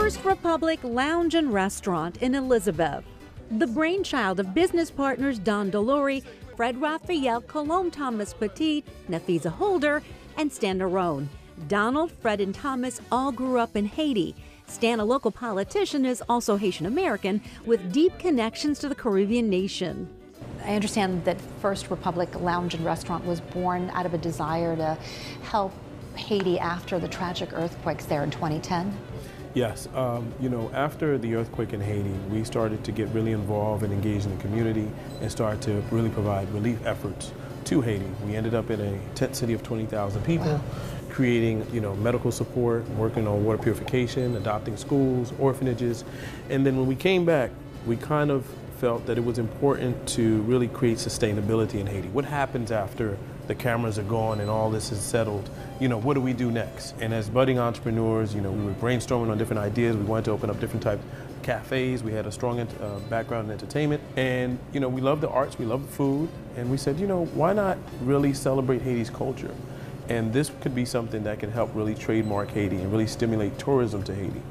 First Republic Lounge and Restaurant in Elizabeth. The brainchild of business partners Don Delory, Fred Raphael, Colombe Thomas Petit, Nafisa Holder, and Stan Nerone. Donald, Fred, and Thomas all grew up in Haiti. Stan, a local politician, is also Haitian American with deep connections to the Caribbean nation. I understand that First Republic Lounge and Restaurant was born out of a desire to help Haiti after the tragic earthquakes there in 2010. Yes, after the earthquake in Haiti, we started to get really involved and engaged in the community and started to really provide relief efforts to Haiti. We ended up in a tent city of 20,000 people, wow, creating, medical support, working on water purification, adopting schools, orphanages. And then when we came back, we kind of felt that it was important to really create sustainability in Haiti. What happens after the cameras are gone and all this is settled? What do we do next? And as budding entrepreneurs, we were brainstorming on different ideas. We wanted to open up different types of cafes. We had a strong background in entertainment. And, we love the arts, we love the food. And we said, why not really celebrate Haiti's culture? And this could be something that can help really trademark Haiti and really stimulate tourism to Haiti.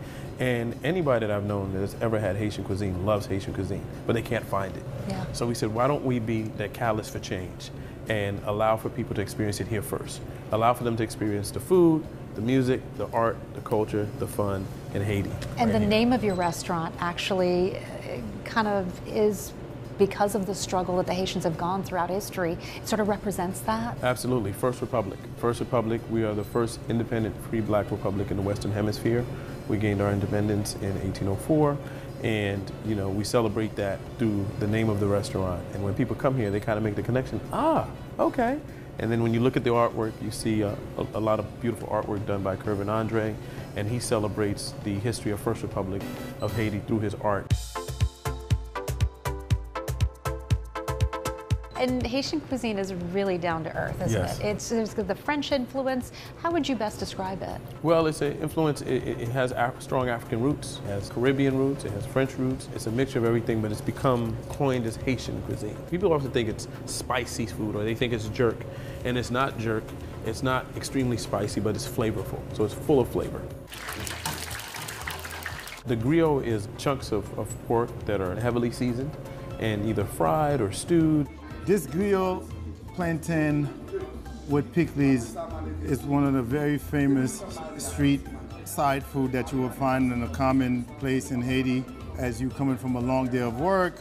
And anybody that I've known that has ever had Haitian cuisine loves Haitian cuisine, but they can't find it. Yeah. So we said, why don't we be that catalyst for change and allow for people to experience it here first? Allow for them to experience the food, the music, the art, the culture, the fun in Haiti. And the name of your restaurant actually kind of is because of the struggle that the Haitians have gone throughout history. It sort of represents that? Absolutely. First Republic. First Republic, we are the first independent free black republic in the Western Hemisphere. We gained our independence in 1804, and we celebrate that through the name of the restaurant. And when people come here, they kind of make the connection, okay. And then when you look at the artwork, you see a lot of beautiful artwork done by Kervin Andre, and he celebrates the history of First Republic of Haiti through his art. And Haitian cuisine is really down to earth, isn't it? There's the French influence. How would you best describe it? Well, it's an influence. It has strong African roots. It has Caribbean roots. It has French roots. It's a mixture of everything, but it's become coined as Haitian cuisine. People often think it's spicy food, or they think it's jerk, and it's not jerk. It's not extremely spicy, but it's flavorful. So it's full of flavor. The griot is chunks of pork that are heavily seasoned and either fried or stewed. This griot plantain with pickles is one of the very famous street side food that you will find in a common place in Haiti. As you're coming from a long day of work,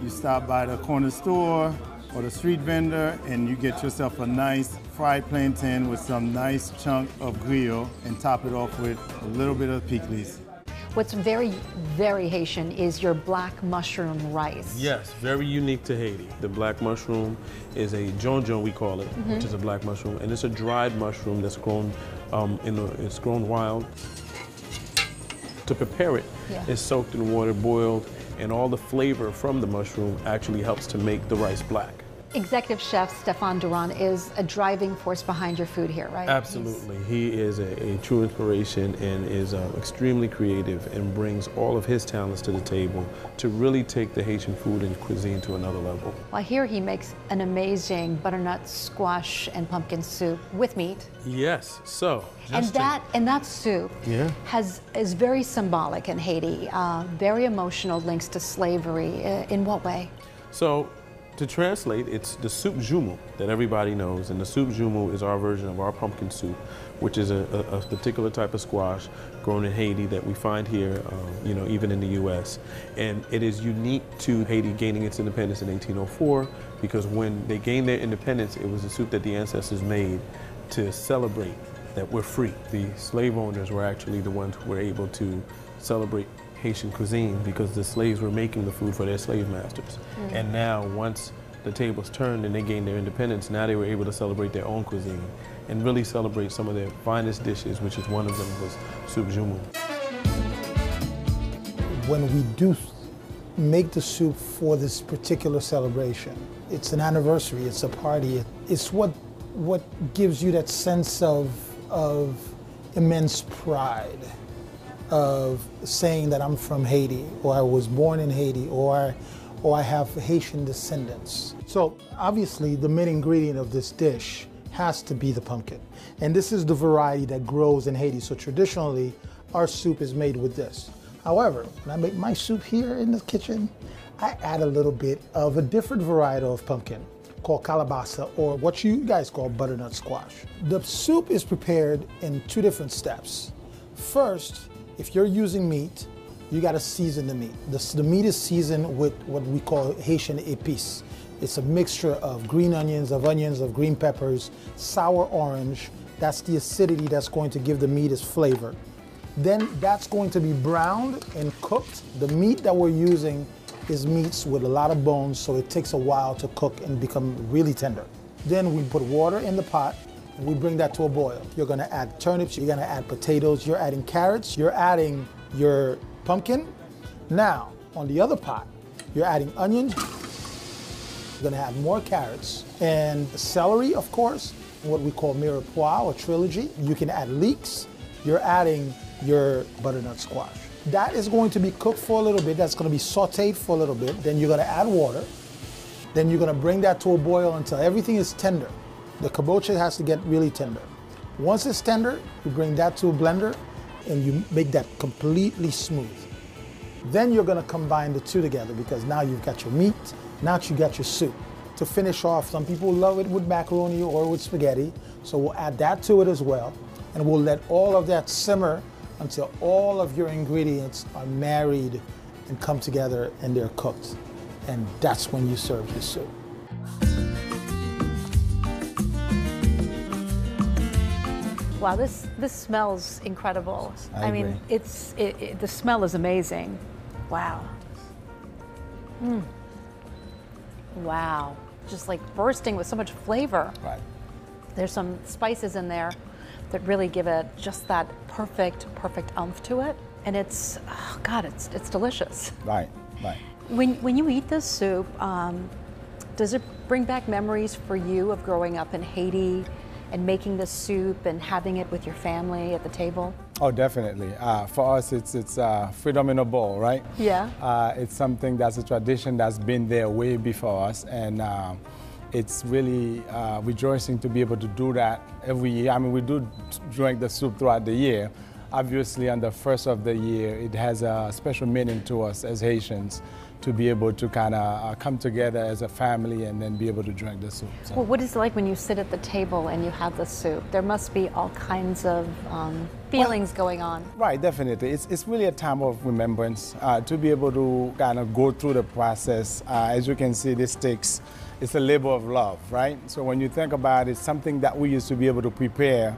you stop by the corner store or the street vendor and you get yourself a nice fried plantain with some nice chunk of griot and top it off with a little bit of pickles. What's very, very Haitian is your black mushroom rice. Yes, very unique to Haiti. The black mushroom is a jonjon, we call it, which is a black mushroom, and it's a dried mushroom that's grown it's grown wild. To prepare it, it's soaked in water, boiled, and all the flavor from the mushroom actually helps to make the rice black. Executive Chef Stephan Durand is a driving force behind your food here, right? Absolutely. He is a true inspiration and is extremely creative and brings all of his talents to the table to really take the Haitian food and cuisine to another level. Well, here he makes an amazing butternut squash and pumpkin soup with meat. Yes, so. And that soup is very symbolic in Haiti, very emotional links to slavery. In what way? So, to translate, it's the Soup Joumou that everybody knows, and the Soup Joumou is our version of our pumpkin soup, which is a particular type of squash grown in Haiti that we find here, even in the U.S. And it is unique to Haiti gaining its independence in 1804, because when they gained their independence, it was a soup that the ancestors made to celebrate that we're free. The slave owners were actually the ones who were able to celebrate Haitian cuisine because the slaves were making the food for their slave masters. And now, once the tables turned and they gained their independence, now they were able to celebrate their own cuisine and really celebrate some of their finest dishes, which is one of them was Soup Joumou. When we do make the soup for this particular celebration, it's an anniversary, it's a party, it's what gives you that sense of immense pride, of saying that I'm from Haiti, or I was born in Haiti, or I have Haitian descendants. So obviously the main ingredient of this dish has to be the pumpkin. And this is the variety that grows in Haiti. So traditionally, our soup is made with this. However, when I make my soup here in the kitchen, I add a little bit of a different variety of pumpkin called calabaza, or what you guys call butternut squash. The soup is prepared in 2 different steps. First, if you're using meat, you gotta season the meat. The meat is seasoned with what we call Haitian épices. It's a mixture of green onions, of green peppers, sour orange. That's the acidity that's going to give the meat its flavor. Then that's going to be browned and cooked. The meat that we're using is meats with a lot of bones, so it takes a while to cook and become really tender. Then we put water in the pot, and we bring that to a boil. You're gonna add turnips, you're gonna add potatoes, you're adding carrots, you're adding your pumpkin. Now, on the other pot, you're adding onions, you're gonna add more carrots, and celery, of course, what we call mirepoix or trilogy. You can add leeks. You're adding your butternut squash. That is going to be cooked for a little bit. That's going to be sauteed for a little bit. Then you're going to add water. Then you're going to bring that to a boil until everything is tender. The cabocha has to get really tender. Once it's tender, you bring that to a blender and you make that completely smooth. Then you're going to combine the two together because now you've got your meat, now you got your soup. To finish off, some people love it with macaroni or with spaghetti, so we'll add that to it as well. And we'll let all of that simmer until all of your ingredients are married and come together and they're cooked. And that's when you serve your soup. Wow, this smells incredible. I mean, the smell is amazing. Wow. Wow, just like bursting with so much flavor. Right. There's some spices in there that really give it just that perfect oomph to it. And it's, oh God, it's delicious. Right, right. When you eat this soup, does it bring back memories for you of growing up in Haiti and making this soup and having it with your family at the table? Oh, definitely. For us, it's freedom in a bowl, right? Yeah. It's something that's a tradition that's been there way before us, and it's really rejoicing to be able to do that every year. I mean, we do drink the soup throughout the year. Obviously, on the first of the year, it has a special meaning to us as Haitians to be able to kind of come together as a family and then be able to drink the soup. So. Well, what is it like when you sit at the table and you have the soup? There must be all kinds of feelings going on. Right, definitely. It's really a time of remembrance to be able to kind of go through the process. As you can see, it's a labor of love, right? So when you think about it, something that we used to be able to prepare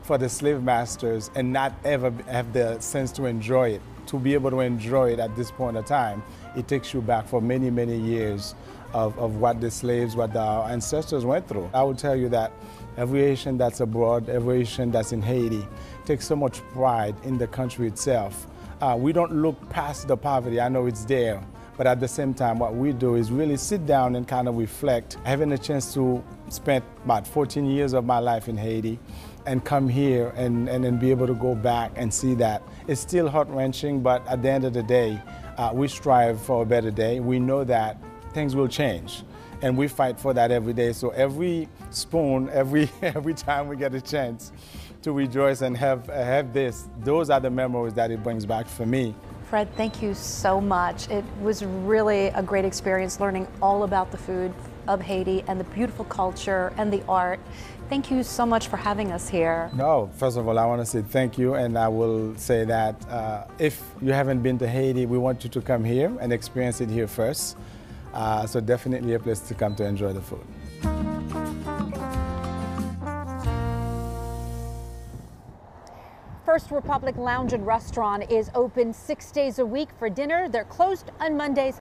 for the slave masters and not ever have the sense to enjoy it. To be able to enjoy it at this point in time, it takes you back for many, many years of what the slaves, what our ancestors went through. I will tell you that every Haitian that's abroad, every Haitian that's in Haiti, takes so much pride in the country itself. We don't look past the poverty. I know it's there. But at the same time, what we do is really sit down and kind of reflect. Having a chance to spend about 14 years of my life in Haiti and come here and then be able to go back and see that. It's still heart-wrenching, but at the end of the day, we strive for a better day. We know that things will change, and we fight for that every day. So every spoon, every time we get a chance to rejoice and have this, those are the memories that it brings back for me. Fred, thank you so much. It was really a great experience learning all about the food of Haiti and the beautiful culture and the art. Thank you so much for having us here. No, first of all, I want to say thank you, and I will say that if you haven't been to Haiti, we want you to come here and experience it here first. So definitely a place to come to enjoy the food. First Republic Lounge and Restaurant is open 6 days a week for dinner. They're closed on Mondays